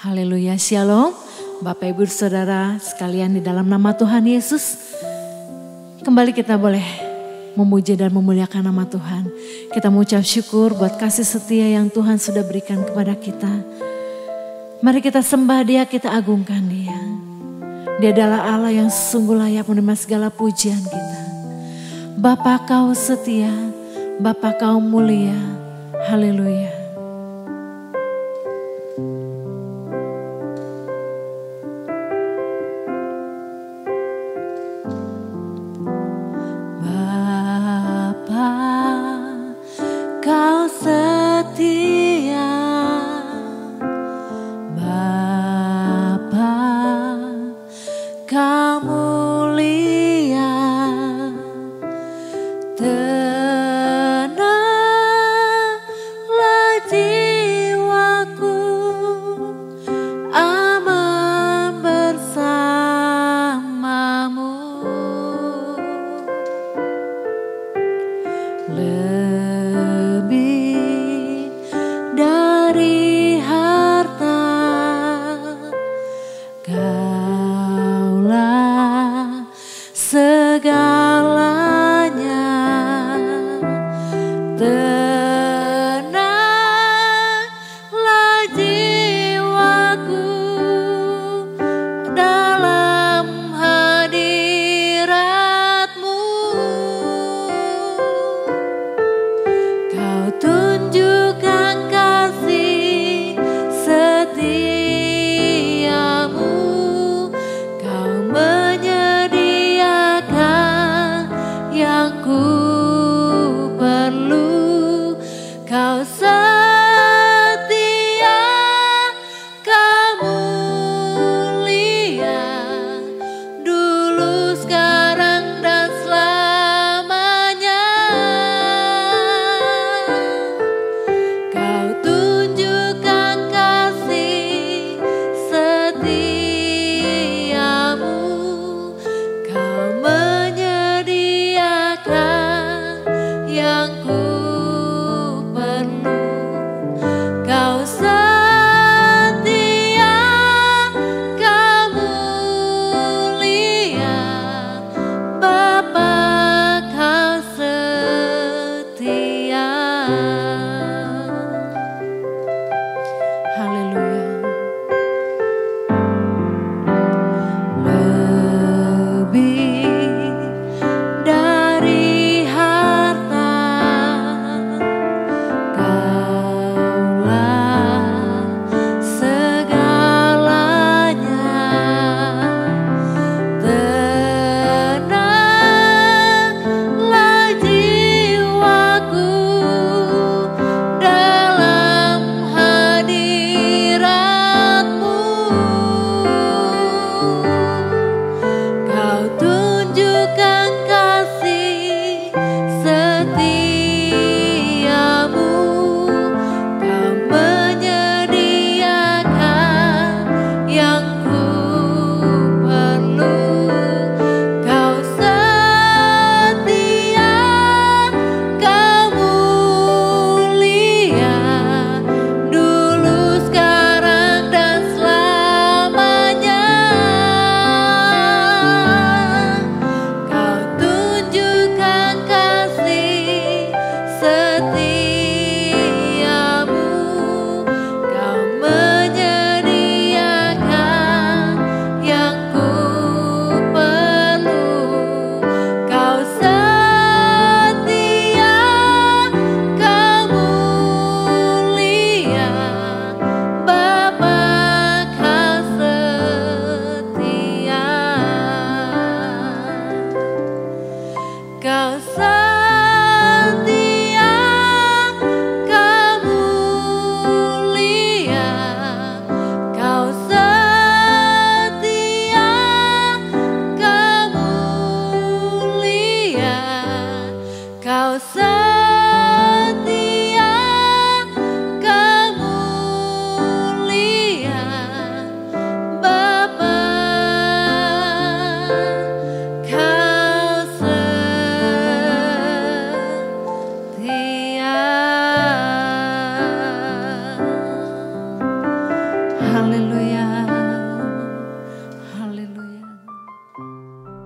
Haleluya, shalom. Bapak Ibu Saudara sekalian di dalam nama Tuhan Yesus. Kembali kita boleh memuji dan memuliakan nama Tuhan. Kita mengucap syukur buat kasih setia yang Tuhan sudah berikan kepada kita. Mari kita sembah Dia, kita agungkan Dia. Dia adalah Allah yang sungguh layak menerima segala pujian kita. Bapa Kau setia, Bapa Kau mulia. Haleluya. Dari harta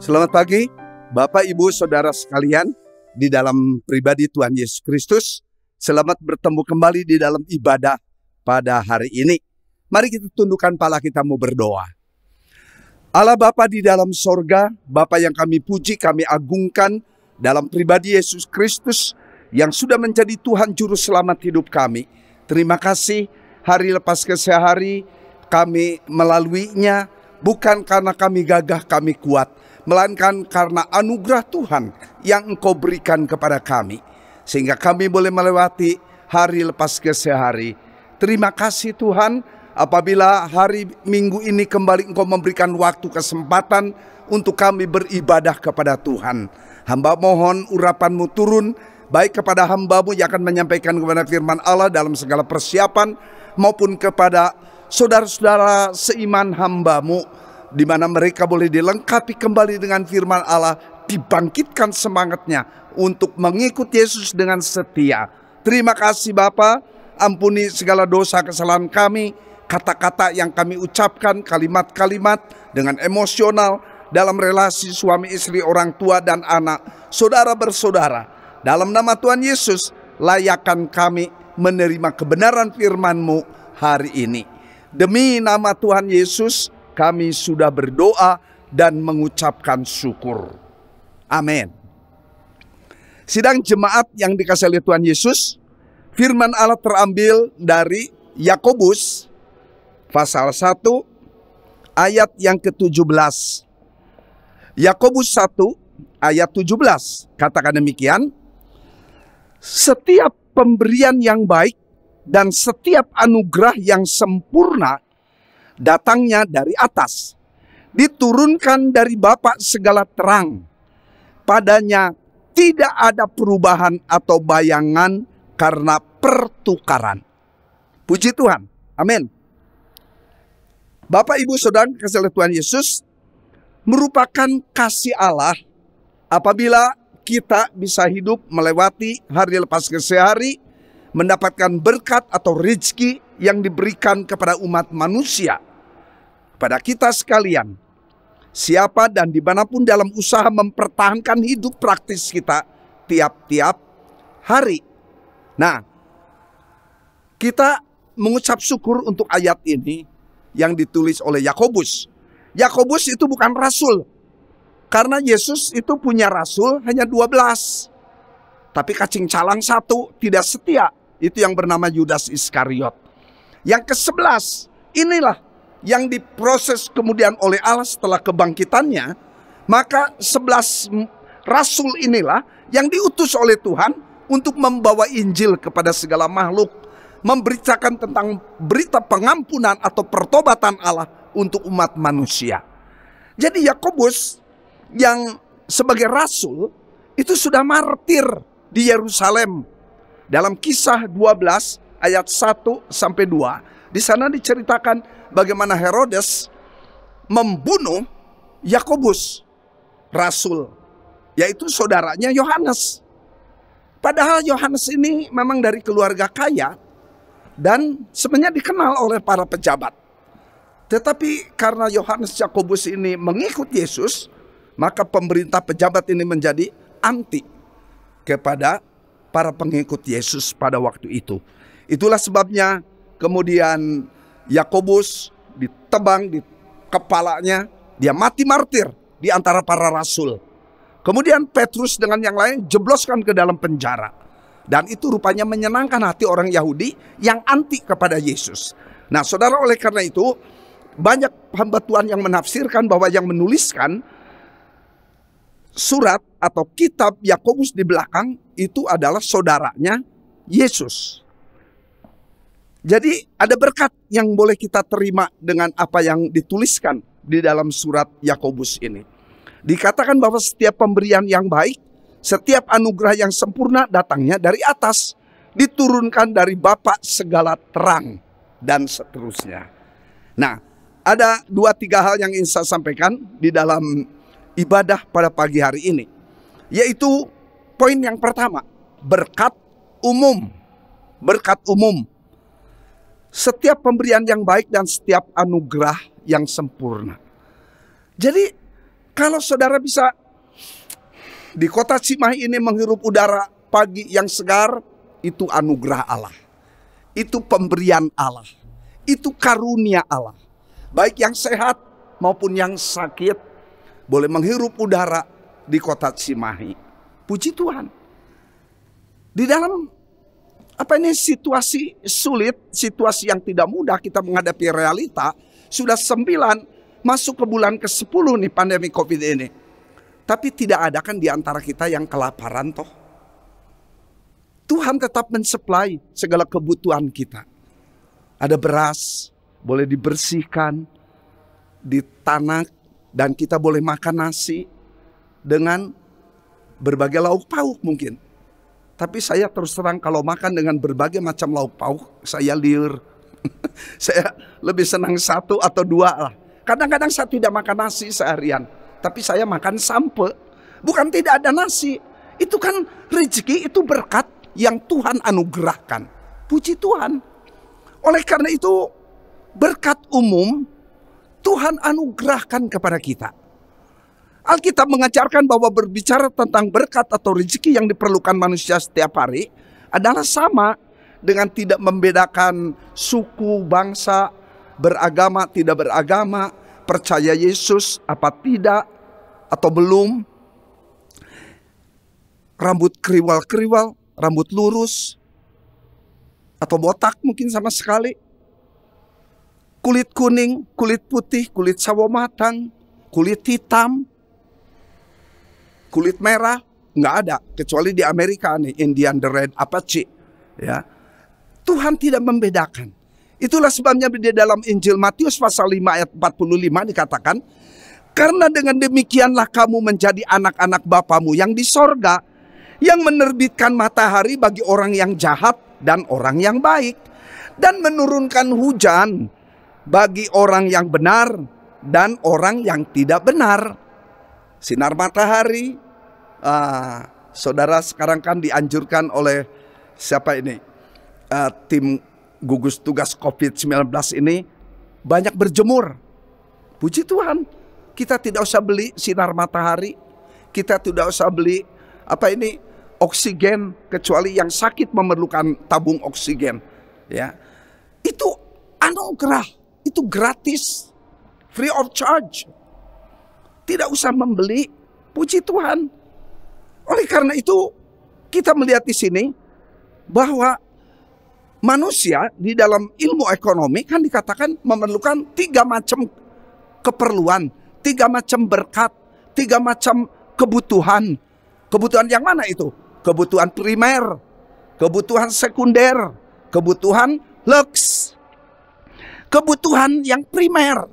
Selamat pagi, Bapak, Ibu, Saudara sekalian, di dalam pribadi Tuhan Yesus Kristus. Selamat bertemu kembali di dalam ibadah pada hari ini. Mari kita tundukkan kepala kita mau berdoa. Allah Bapa di dalam sorga, Bapa yang kami puji, kami agungkan dalam pribadi Yesus Kristus yang sudah menjadi Tuhan Juru Selamat hidup kami. Terima kasih hari lepas ke hari kami melaluinya, bukan karena kami gagah, kami kuat, melainkan karena anugerah Tuhan yang Engkau berikan kepada kami, sehingga kami boleh melewati hari lepas ke hari. Terima kasih Tuhan, apabila hari Minggu ini kembali Engkau memberikan waktu kesempatan untuk kami beribadah kepada Tuhan. Hamba mohon urapan-Mu turun, baik kepada hamba-Mu yang akan menyampaikan kepada firman Allah dalam segala persiapan, maupun kepada saudara-saudara seiman hamba-Mu, di mana mereka boleh dilengkapi kembali dengan firman Allah, dibangkitkan semangatnya untuk mengikut Yesus dengan setia. Terima kasih Bapa, ampuni segala dosa kesalahan kami, kata-kata yang kami ucapkan, kalimat-kalimat dengan emosional dalam relasi suami istri, orang tua dan anak, saudara bersaudara. Dalam nama Tuhan Yesus, layakkan kami menerima kebenaran firman-Mu hari ini. Demi nama Tuhan Yesus, kami sudah berdoa dan mengucapkan syukur. Amin. Sidang jemaat yang dikasihi oleh Tuhan Yesus, firman Allah terambil dari Yakobus pasal 1 ayat yang ke-17. Yakobus 1 ayat 17 katakan demikian, setiap pemberian yang baik dan setiap anugerah yang sempurna datangnya dari atas, diturunkan dari Bapa segala terang. Padanya tidak ada perubahan atau bayangan karena pertukaran. Puji Tuhan. Amin. Bapak, Ibu, Saudara kasih oleh Tuhan Yesus, merupakan kasih Allah apabila kita bisa hidup melewati hari lepas ke hari, mendapatkan berkat atau rezeki yang diberikan kepada umat manusia. Pada kita sekalian, siapa dan dimanapun dalam usaha mempertahankan hidup praktis kita tiap-tiap hari. Nah, kita mengucap syukur untuk ayat ini yang ditulis oleh Yakobus. Yakobus itu bukan rasul, karena Yesus itu punya rasul hanya 12. Tapi kacing calang satu tidak setia, itu yang bernama Yudas Iskariot. Yang ke-11 inilah yang diproses kemudian oleh Allah setelah kebangkitannya. Maka 11 rasul inilah yang diutus oleh Tuhan untuk membawa Injil kepada segala makhluk, memberitakan tentang berita pengampunan atau pertobatan Allah untuk umat manusia. Jadi Yakobus yang sebagai rasul itu sudah martir di Yerusalem. Dalam Kisah 12 ayat 1 sampai 2, di sana diceritakan bagaimana Herodes membunuh Yakobus, rasul, yaitu saudaranya Yohanes. Padahal Yohanes ini memang dari keluarga kaya dan sebenarnya dikenal oleh para pejabat. Tetapi karena Yohanes Yakobus ini mengikut Yesus, maka pemerintah pejabat ini menjadi anti kepada para pengikut Yesus pada waktu itu. Itulah sebabnya kemudian Yakobus ditebang di kepalanya, dia mati martir di antara para rasul. Kemudian Petrus dengan yang lain jebloskan ke dalam penjara. Dan itu rupanya menyenangkan hati orang Yahudi yang anti kepada Yesus. Nah saudara, oleh karena itu banyak hamba Tuhan yang menafsirkan bahwa yang menuliskan surat atau kitab Yakobus di belakang itu adalah saudaranya Yesus. Jadi ada berkat yang boleh kita terima dengan apa yang dituliskan di dalam surat Yakobus ini. Dikatakan bahwa setiap pemberian yang baik, setiap anugerah yang sempurna datangnya dari atas, diturunkan dari Bapa segala terang, dan seterusnya. Nah, ada 2-3 hal yang ingin saya sampaikan di dalam ibadah pada pagi hari ini. Yaitu poin yang pertama, berkat umum. Berkat umum. Setiap pemberian yang baik dan setiap anugerah yang sempurna. Jadi Kalau saudara bisa di kota Cimahi ini menghirup udara pagi yang segar, itu anugerah Allah. Itu pemberian Allah. Itu karunia Allah. Baik yang sehat maupun yang sakit boleh menghirup udara di kota Cimahi. Puji Tuhan. Di dalam situasi sulit, situasi yang tidak mudah kita menghadapi realita, sudah 9 masuk ke bulan ke-10 nih pandemi COVID ini. Tapi tidak ada kan di antara kita yang kelaparan toh. Tuhan tetap mensuplai segala kebutuhan kita. Ada beras, boleh dibersihkan, ditanak, dan kita boleh makan nasi dengan berbagai lauk pauk mungkin. Tapi saya terus terang kalau makan dengan berbagai macam lauk pauk, saya liur. Saya lebih senang 1 atau 2 lah. Kadang-kadang saya tidak makan nasi seharian, tapi saya makan sampe. Bukan tidak ada nasi. Itu kan rezeki, itu berkat yang Tuhan anugerahkan. Puji Tuhan. Oleh karena itu, berkat umum Tuhan anugerahkan kepada kita. Alkitab mengajarkan bahwa berbicara tentang berkat atau rezeki yang diperlukan manusia setiap hari adalah sama dengan tidak membedakan suku, bangsa, beragama, tidak beragama, percaya Yesus apa tidak atau belum, rambut kriwal-kriwal, rambut lurus, atau botak mungkin sama sekali, kulit kuning, kulit putih, kulit sawo matang, kulit hitam, kulit merah, nggak ada. Kecuali di Amerika nih, Indian, the Red, Apache. Ya. Tuhan tidak membedakan. Itulah sebabnya di dalam Injil Matius pasal 5 ayat 45 dikatakan, karena dengan demikianlah kamu menjadi anak-anak Bapamu yang di sorga, yang menerbitkan matahari bagi orang yang jahat dan orang yang baik, dan menurunkan hujan bagi orang yang benar dan orang yang tidak benar. Sinar matahari, saudara sekarang kan dianjurkan oleh siapa ini? Tim gugus tugas COVID-19 ini banyak berjemur. Puji Tuhan, kita tidak usah beli sinar matahari, kita tidak usah beli oksigen, kecuali yang sakit memerlukan tabung oksigen. Ya, itu anugerah, itu gratis, free of charge, tidak usah membeli. Puji Tuhan. Oleh karena itu kita melihat di sini bahwa manusia di dalam ilmu ekonomi kan dikatakan memerlukan 3 macam keperluan, 3 macam berkat, 3 macam kebutuhan. Kebutuhan yang mana itu? Kebutuhan primer, kebutuhan sekunder, kebutuhan lux. Kebutuhan yang primer,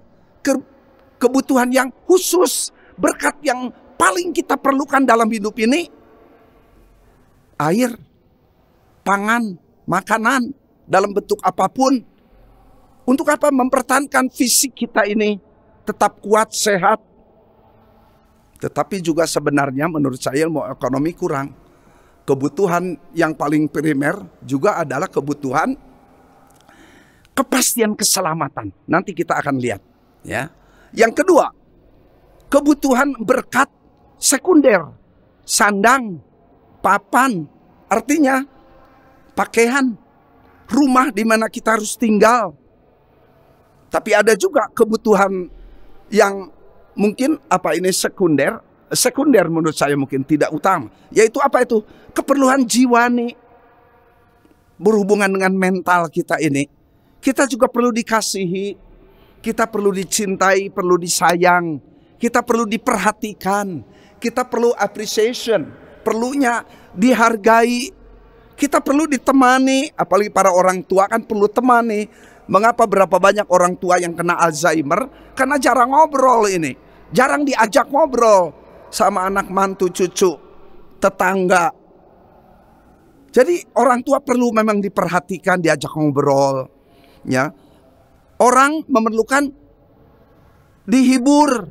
kebutuhan yang khusus, berkat yang paling kita perlukan dalam hidup ini, air, pangan, makanan dalam bentuk apapun. Untuk apa? Mempertahankan fisik kita ini tetap kuat, sehat. Tetapi juga sebenarnya menurut saya ilmu ekonomi kurang. Kebutuhan yang paling primer juga adalah kebutuhan kepastian keselamatan. Nanti kita akan lihat, ya. Yang kedua, kebutuhan berkat sekunder, sandang, papan, artinya pakaian, rumah di mana kita harus tinggal. Tapi ada juga kebutuhan yang mungkin sekunder. Sekunder menurut saya mungkin tidak utama. Yaitu apa itu? Keperluan jiwani. Berhubungan dengan mental kita ini. Kita juga perlu dikasihi. Kita perlu dicintai, perlu disayang. Kita perlu diperhatikan. Kita perlu appreciation. Perlunya dihargai. Kita perlu ditemani. Apalagi para orang tua kan perlu temani. Mengapa berapa banyak orang tua yang kena Alzheimer? Karena jarang ngobrol ini. Jarang diajak ngobrol sama anak mantu, cucu, tetangga. Jadi orang tua perlu memang diperhatikan, diajak ngobrol. Ya, orang memerlukan dihibur.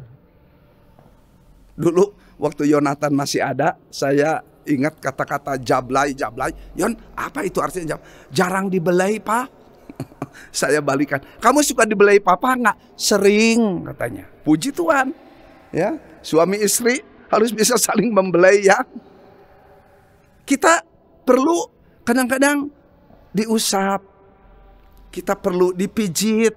Dulu waktu Yonatan masih ada, saya ingat kata-kata jablay. Yon, apa itu artinya? Jarang dibelai, Pak. Saya balikan. Kamu suka dibelai papa nggak? Sering, katanya. Puji Tuhan. Ya, Suami istri harus bisa saling membelai ya. Kita perlu kadang-kadang diusap. Kita perlu dipijit.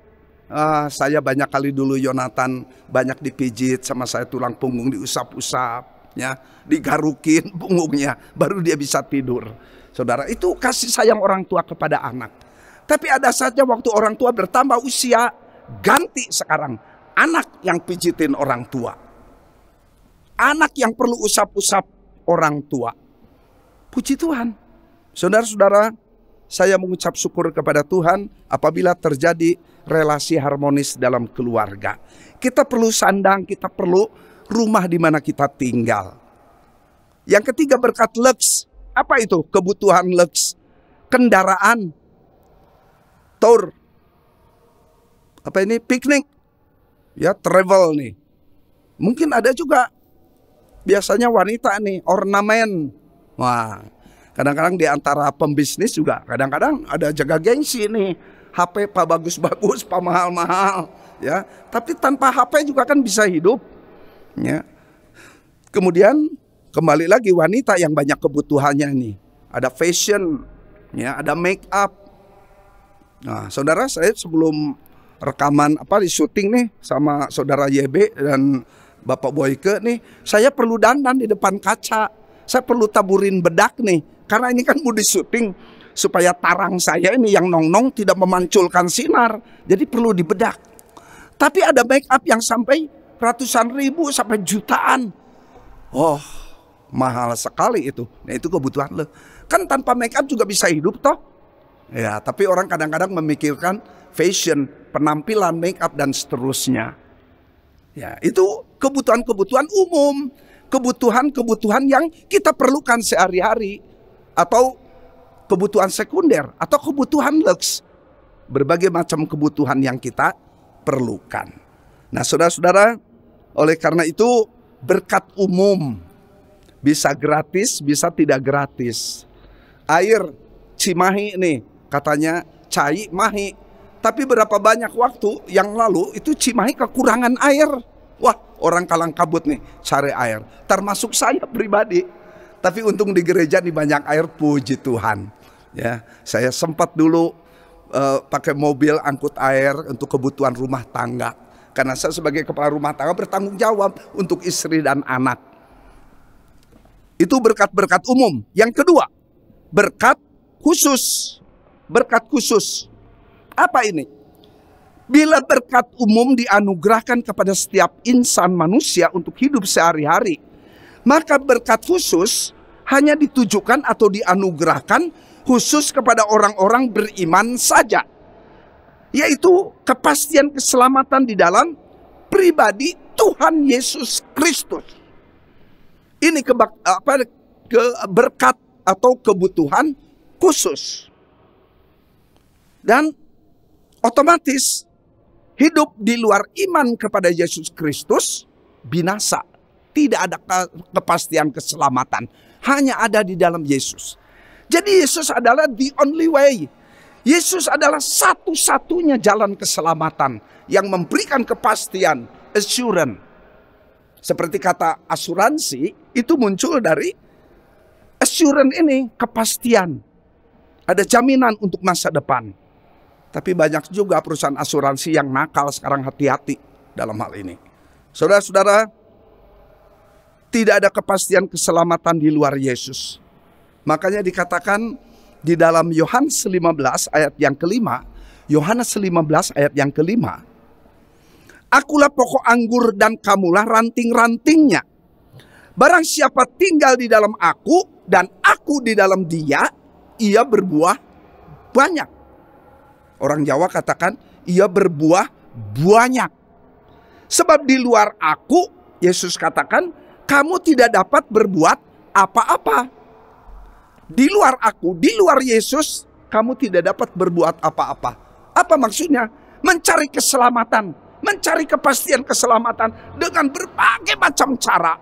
Saya banyak kali dulu Yonatan banyak dipijit sama saya, tulang punggung diusap-usap ya, digarukin punggungnya baru dia bisa tidur. Saudara, itu kasih sayang orang tua kepada anak. Tapi ada saatnya waktu orang tua bertambah usia, ganti sekarang anak yang pijitin orang tua. Anak yang perlu usap-usap orang tua. Puji Tuhan. Saudara-saudara, saya mengucap syukur kepada Tuhan apabila terjadi relasi harmonis dalam keluarga. Kita perlu sandang, kita perlu rumah di mana kita tinggal. Yang ketiga, berkat lux. Apa itu kebutuhan lux? Kendaraan, tour, apa ini, piknik, ya, travel nih. Mungkin ada juga biasanya wanita nih, ornamen. Wah, kadang-kadang di antara pembisnis juga kadang-kadang ada jaga gengsi nih. HP Pak bagus-bagus, Pak mahal-mahal, ya. Tapi tanpa HP juga kan bisa hidup, ya. Kemudian kembali lagi wanita yang banyak kebutuhannya nih. Ada fashion, ya, ada make up. Nah, saudara, saya sebelum rekaman di syuting nih sama saudara YB dan Bapak Boyke nih, saya perlu dandan di depan kaca. Saya perlu taburin bedak nih, karena ini kan mau di syuting. Supaya tarang saya ini yang nong-nong tidak memanculkan sinar. Jadi perlu dibedak. Tapi ada make up yang sampai ratusan ribu sampai jutaan. Oh, mahal sekali itu. Nah, itu kebutuhan lo. Kan tanpa make up juga bisa hidup toh. Ya, tapi orang kadang-kadang memikirkan fashion, penampilan, make up dan seterusnya. Ya, itu kebutuhan-kebutuhan umum. Kebutuhan-kebutuhan yang kita perlukan sehari-hari. Atau kebutuhan sekunder atau kebutuhan lux. Berbagai macam kebutuhan yang kita perlukan. Nah, saudara-saudara, oleh karena itu berkat umum. Bisa gratis, bisa tidak gratis. Air Cimahi nih, katanya cai mahi. Tapi berapa banyak waktu yang lalu itu Cimahi kekurangan air. Wah, orang kalang kabut nih cari air. Termasuk saya pribadi. Tapi untung di gereja nih banyak air, puji Tuhan. Ya, saya sempat dulu pakai mobil angkut air untuk kebutuhan rumah tangga. Karena saya sebagai kepala rumah tangga bertanggung jawab untuk istri dan anak. Itu berkat-berkat umum. Yang kedua, berkat khusus. Berkat khusus. Apa ini? Bila berkat umum dianugerahkan kepada setiap insan manusia untuk hidup sehari-hari, maka berkat khusus hanya ditujukan atau dianugerahkan khusus kepada orang-orang beriman saja. Yaitu kepastian keselamatan di dalam pribadi Tuhan Yesus Kristus. Ini berkat atau kebutuhan khusus. Dan otomatis hidup di luar iman kepada Yesus Kristus binasa. Tidak ada kepastian keselamatan. Hanya ada di dalam Yesus. Jadi Yesus adalah the only way. Yesus adalah satu-satunya jalan keselamatan yang memberikan kepastian, assurance. Seperti kata asuransi, itu muncul dari assurance ini, kepastian. Ada jaminan untuk masa depan. Tapi banyak juga perusahaan asuransi yang nakal sekarang, hati-hati dalam hal ini. Saudara-saudara, tidak ada kepastian keselamatan di luar Yesus. Makanya dikatakan di dalam Yohanes 15 ayat yang kelima, Yohanes 15 ayat yang kelima, akulah pokok anggur dan kamulah ranting-rantingnya. Barang siapa tinggal di dalam aku dan aku di dalam dia, ia berbuah banyak. Orang Jawa katakan ia berbuah banyak. Sebab di luar aku, Yesus katakan, kamu tidak dapat berbuat apa-apa. Di luar aku, di luar Yesus, kamu tidak dapat berbuat apa-apa. Apa maksudnya? Mencari keselamatan, mencari kepastian keselamatan dengan berbagai macam cara.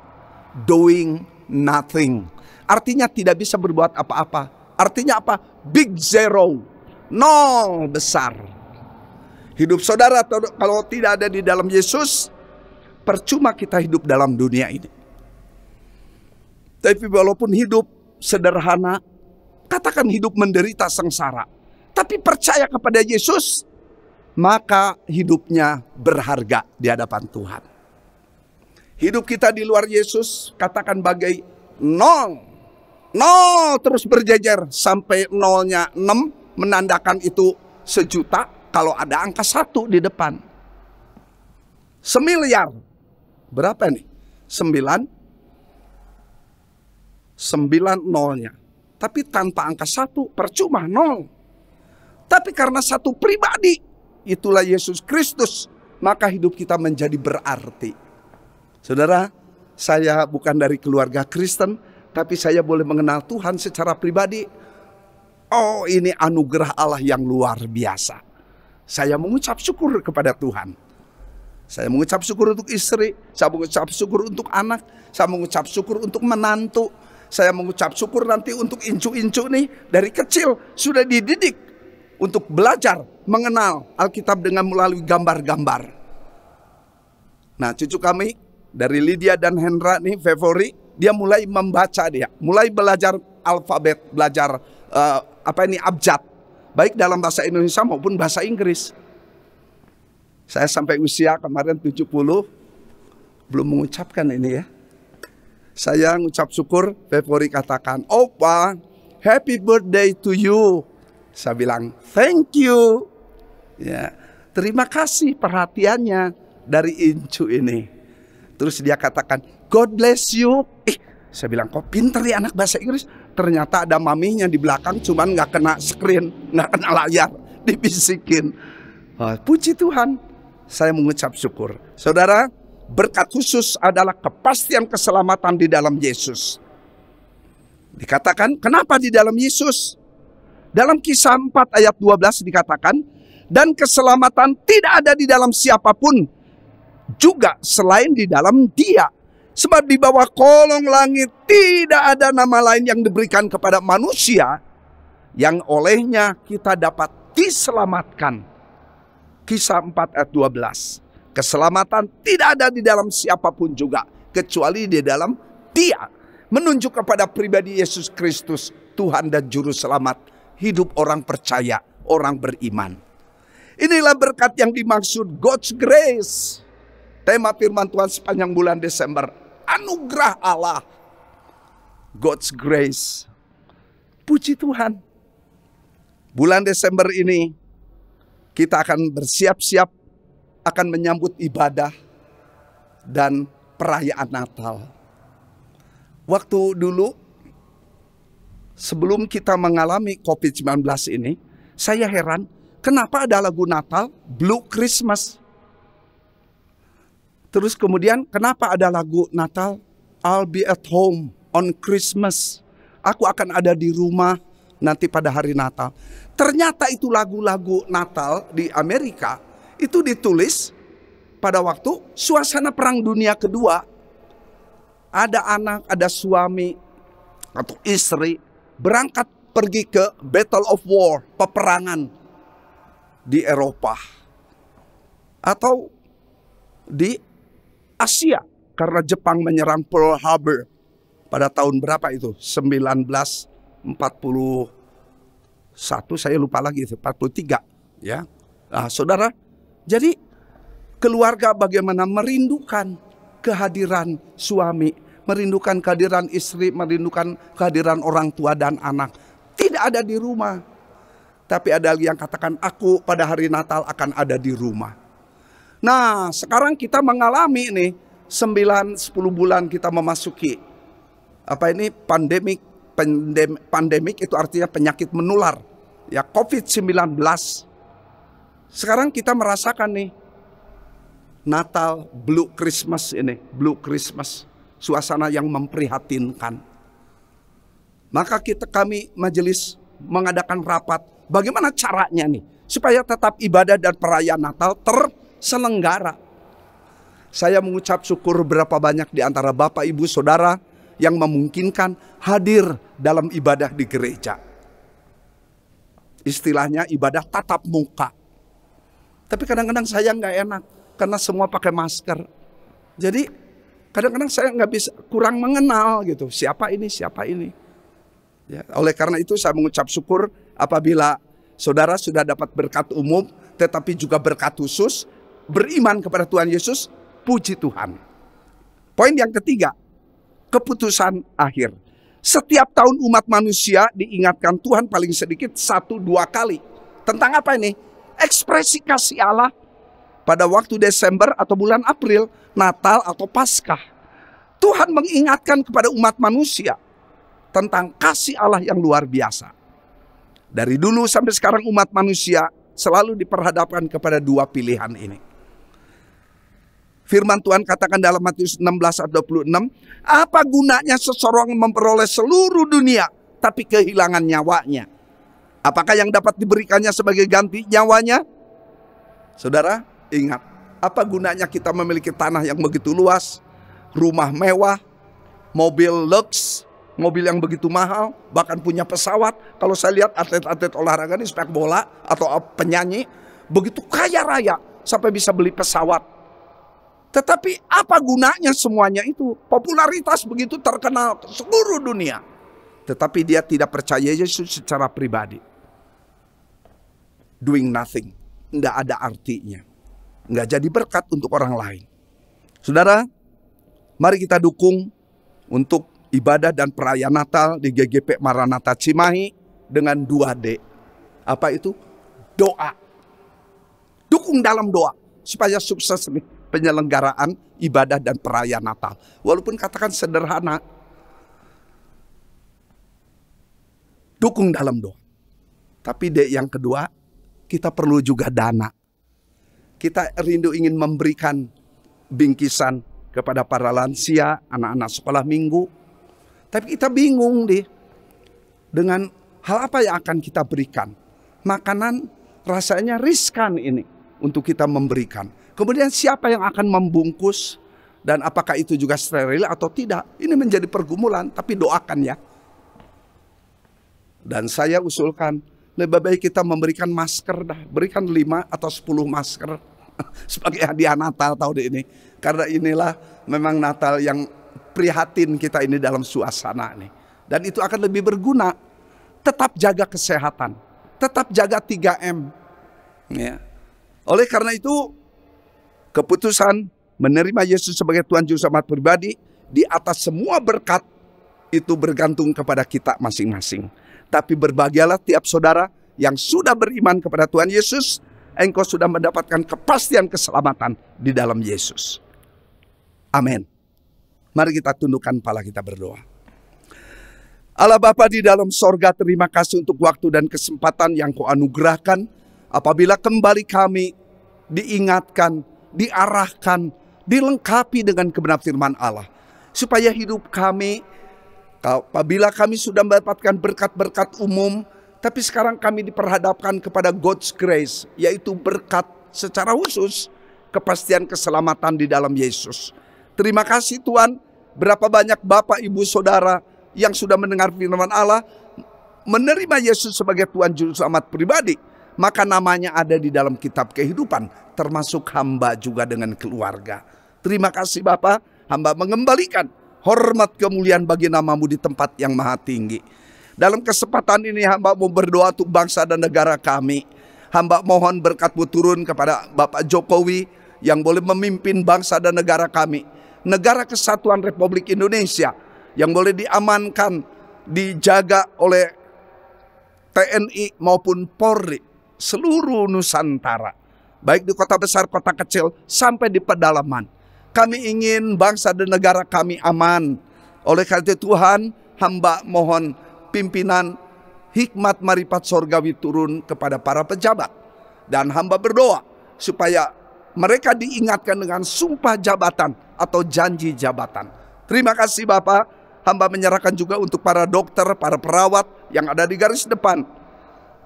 Doing nothing. Artinya tidak bisa berbuat apa-apa. Artinya apa? Big zero. Nol besar. Hidup saudara kalau tidak ada di dalam Yesus, percuma kita hidup dalam dunia ini. Tapi walaupun hidup sederhana, katakan hidup menderita sengsara, tapi percaya kepada Yesus, maka hidupnya berharga di hadapan Tuhan. Hidup kita di luar Yesus, katakan bagai nol. Nol terus berjejer sampai nolnya 6, menandakan itu 1.000.000 kalau ada angka 1 di depan. 9 berapa nih? 9 nolnya. Tapi tanpa angka 1 percuma, nol. Tapi karena satu pribadi, itulah Yesus Kristus, maka hidup kita menjadi berarti. Saudara, saya bukan dari keluarga Kristen, tapi saya boleh mengenal Tuhan secara pribadi. Oh, ini anugerah Allah yang luar biasa. Saya mengucap syukur kepada Tuhan. Saya mengucap syukur untuk istri, saya mengucap syukur untuk anak, saya mengucap syukur untuk menantu, saya mengucap syukur nanti untuk incu-incu nih, dari kecil sudah dididik untuk belajar mengenal Alkitab dengan melalui gambar-gambar. Nah, cucu kami dari Lydia dan Hendra nih, favorit, dia mulai membaca, dia mulai belajar alfabet, belajar abjad, baik dalam bahasa Indonesia maupun bahasa Inggris. Saya sampai usia kemarin 70 belum mengucapkan ini ya. Saya mengucap syukur, favorit katakan, "Opa, happy birthday to you." Saya bilang, "Thank you." Ya, terima kasih perhatiannya dari Incu ini. Terus dia katakan, "God bless you." Saya bilang, kok pinter ya anak bahasa Inggris. Ternyata ada maminya di belakang, cuman gak kena screen, gak kena layar, dibisikin. Puji Tuhan, saya mengucap syukur. Saudara, berkat khusus adalah kepastian keselamatan di dalam Yesus. Dikatakan, kenapa di dalam Yesus? Dalam Kisah 4 ayat 12 dikatakan, dan keselamatan tidak ada di dalam siapapun, juga selain di dalam Dia. Sebab di bawah kolong langit tidak ada nama lain yang diberikan kepada manusia yang olehnya kita dapat diselamatkan. Kisah 4 ayat 12. Keselamatan tidak ada di dalam siapapun juga, kecuali di dalam Dia. Menunjuk kepada pribadi Yesus Kristus, Tuhan dan Juru Selamat hidup orang percaya, orang beriman. Inilah berkat yang dimaksud God's grace. Tema firman Tuhan sepanjang bulan Desember, anugerah Allah. God's grace. Puji Tuhan. Bulan Desember ini kita akan bersiap-siap akan menyambut ibadah dan perayaan Natal. Waktu dulu sebelum kita mengalami COVID-19 ini, saya heran kenapa ada lagu Natal Blue Christmas. Terus kemudian kenapa ada lagu Natal I'll be at home on Christmas. Aku akan ada di rumah nanti pada hari Natal. Ternyata itu lagu-lagu Natal di Amerika itu ditulis pada waktu suasana Perang Dunia Kedua. Ada anak, ada suami atau istri berangkat pergi ke Battle of War, peperangan di Eropa atau di Asia karena Jepang menyerang Pearl Harbor pada tahun berapa itu? 1941, saya lupa lagi, 43 ya. Nah, saudara, jadi keluarga bagaimana merindukan kehadiran suami, merindukan kehadiran istri, merindukan kehadiran orang tua dan anak. Tidak ada di rumah. Tapi ada yang katakan, aku pada hari Natal akan ada di rumah. Nah, sekarang kita mengalami nih 9-10 bulan kita memasuki pandemik itu artinya penyakit menular ya, COVID-19. Sekarang kita merasakan nih Natal Blue Christmas ini, Blue Christmas, suasana yang memprihatinkan. Maka kami majelis mengadakan rapat, bagaimana caranya nih supaya tetap ibadah dan perayaan Natal terselenggara. Saya mengucap syukur berapa banyak di antara Bapak, Ibu, Saudara yang memungkinkan hadir dalam ibadah di gereja. Istilahnya ibadah tatap muka. Tapi kadang-kadang saya nggak enak karena semua pakai masker. Jadi kadang-kadang saya nggak bisa, kurang mengenal gitu, siapa ini. Ya, oleh karena itu saya mengucap syukur apabila saudara sudah dapat berkat umum, tetapi juga berkat khusus, beriman kepada Tuhan Yesus, puji Tuhan. Poin yang ketiga, keputusan akhir. Setiap tahun umat manusia diingatkan Tuhan paling sedikit 1-2 kali. Tentang apa ini? Ekspresi kasih Allah pada waktu Desember atau bulan April, Natal atau Paskah. Tuhan mengingatkan kepada umat manusia tentang kasih Allah yang luar biasa. Dari dulu sampai sekarang umat manusia selalu diperhadapkan kepada 2 pilihan ini. Firman Tuhan katakan dalam Matius 16:26, apa gunanya seseorang memperoleh seluruh dunia tapi kehilangan nyawanya? Apakah yang dapat diberikannya sebagai ganti nyawanya? Saudara, ingat, apa gunanya kita memiliki tanah yang begitu luas, rumah mewah, mobil lux, mobil yang begitu mahal, bahkan punya pesawat. Kalau saya lihat atlet-atlet olahraga ini, sepak bola atau penyanyi, begitu kaya raya sampai bisa beli pesawat. Tetapi apa gunanya semuanya itu? Popularitas begitu terkenal ke seluruh dunia. Tetapi dia tidak percaya Yesus secara pribadi. Doing nothing. Tidak ada artinya. Nggak jadi berkat untuk orang lain. Saudara, mari kita dukung untuk ibadah dan perayaan Natal di GGP Maranatha Cimahi dengan 2D. Apa itu? Doa. Dukung dalam doa supaya sukses nih penyelenggaraan ibadah dan perayaan Natal. Walaupun katakan sederhana, dukung dalam doa. Tapi yang kedua, kita perlu juga dana. Kita rindu ingin memberikan bingkisan kepada para lansia, anak-anak sekolah minggu. Tapi kita bingung dengan hal apa yang akan kita berikan. Makanan rasanya riskan ini untuk kita memberikan. Kemudian siapa yang akan membungkus dan apakah itu juga steril atau tidak? Ini menjadi pergumulan, tapi doakan ya. Dan saya usulkan lebih baik kita memberikan masker dah, berikan 5 atau 10 masker sebagai hadiah Natal tahun ini. Karena inilah memang Natal yang prihatin kita ini dalam suasana ini. Dan itu akan lebih berguna. Tetap jaga kesehatan, tetap jaga 3M. Ya. Oleh karena itu, keputusan menerima Yesus sebagai Tuhan Juru Selamat pribadi di atas semua berkat itu bergantung kepada kita masing-masing. Tapi berbahagialah tiap saudara yang sudah beriman kepada Tuhan Yesus, engkau sudah mendapatkan kepastian keselamatan di dalam Yesus. Amin. Mari kita tundukkan kepala kita berdoa. Allah Bapa di dalam sorga, terima kasih untuk waktu dan kesempatan yang kau anugerahkan. Apabila kembali kami diingatkan, diarahkan, dilengkapi dengan kebenaran firman Allah. Supaya hidup kami, apabila kami sudah mendapatkan berkat-berkat umum, tapi sekarang kami diperhadapkan kepada God's grace, yaitu berkat secara khusus, kepastian keselamatan di dalam Yesus. Terima kasih Tuhan, berapa banyak Bapak, Ibu, Saudara yang sudah mendengar firman Allah, menerima Yesus sebagai Tuhan Juru Selamat pribadi. Maka namanya ada di dalam kitab kehidupan, termasuk hamba juga dengan keluarga. Terima kasih Bapa, hamba mengembalikan hormat kemuliaan bagi namamu di tempat yang maha tinggi. Dalam kesempatan ini hamba mau berdoa untuk bangsa dan negara kami. Hamba mohon berkat-Mu turun kepada Bapak Jokowi yang boleh memimpin bangsa dan negara kami. Negara Kesatuan Republik Indonesia yang boleh diamankan, dijaga oleh TNI maupun Polri. Seluruh Nusantara, baik di kota besar, kota kecil, sampai di pedalaman. Kami ingin bangsa dan negara kami aman. Oleh karena itu Tuhan, hamba mohon pimpinan hikmat marifat sorgawi turun kepada para pejabat. Dan hamba berdoa supaya mereka diingatkan dengan sumpah jabatan atau janji jabatan. Terima kasih Bapak, hamba menyerahkan juga untuk para dokter, para perawat yang ada di garis depan.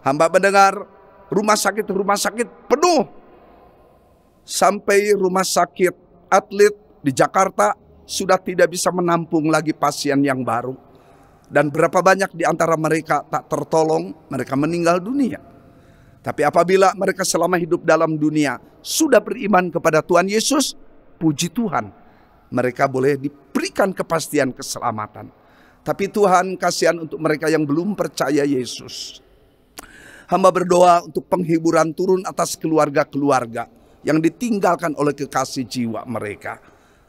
Hamba mendengar rumah sakit penuh. Sampai rumah sakit atlet di Jakarta sudah tidak bisa menampung lagi pasien yang baru. Dan berapa banyak di antara mereka tak tertolong, mereka meninggal dunia. Tapi apabila mereka selama hidup dalam dunia sudah beriman kepada Tuhan Yesus, puji Tuhan, mereka boleh diberikan kepastian keselamatan. Tapi Tuhan, kasihan untuk mereka yang belum percaya Yesus. Hamba berdoa untuk penghiburan turun atas keluarga-keluarga yang ditinggalkan oleh kekasih jiwa mereka.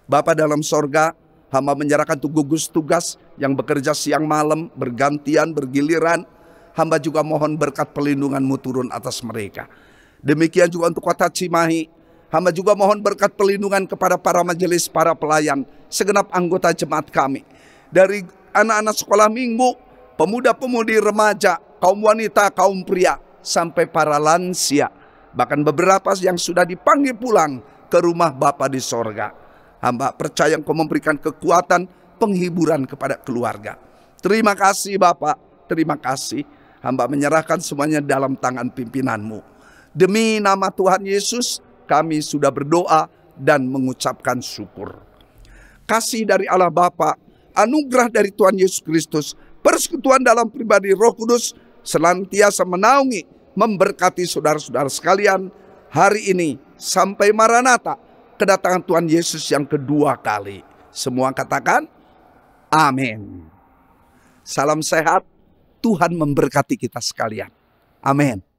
Bapa dalam sorga, hamba menyerahkan gugus tugas yang bekerja siang malam, bergantian, bergiliran. Hamba juga mohon berkat pelindungan-Mu turun atas mereka. Demikian juga untuk kota Cimahi. Hamba juga mohon berkat pelindungan kepada para majelis, para pelayan, segenap anggota jemaat kami. Dari anak-anak sekolah minggu, pemuda-pemudi, remaja, kaum wanita, kaum pria, sampai para lansia. Bahkan beberapa yang sudah dipanggil pulang ke rumah Bapa di sorga. Hamba percaya Engkau memberikan kekuatan, penghiburan kepada keluarga. Terima kasih Bapak, terima kasih. Hamba menyerahkan semuanya dalam tangan pimpinan-Mu. Demi nama Tuhan Yesus, kami sudah berdoa dan mengucapkan syukur. Kasih dari Allah Bapa, anugerah dari Tuhan Yesus Kristus, persekutuan dalam pribadi Roh Kudus, senantiasa menaungi, memberkati saudara-saudara sekalian hari ini sampai Maranatha, kedatangan Tuhan Yesus yang kedua kali. Semua katakan amin. Salam sehat, Tuhan memberkati kita sekalian. Amin.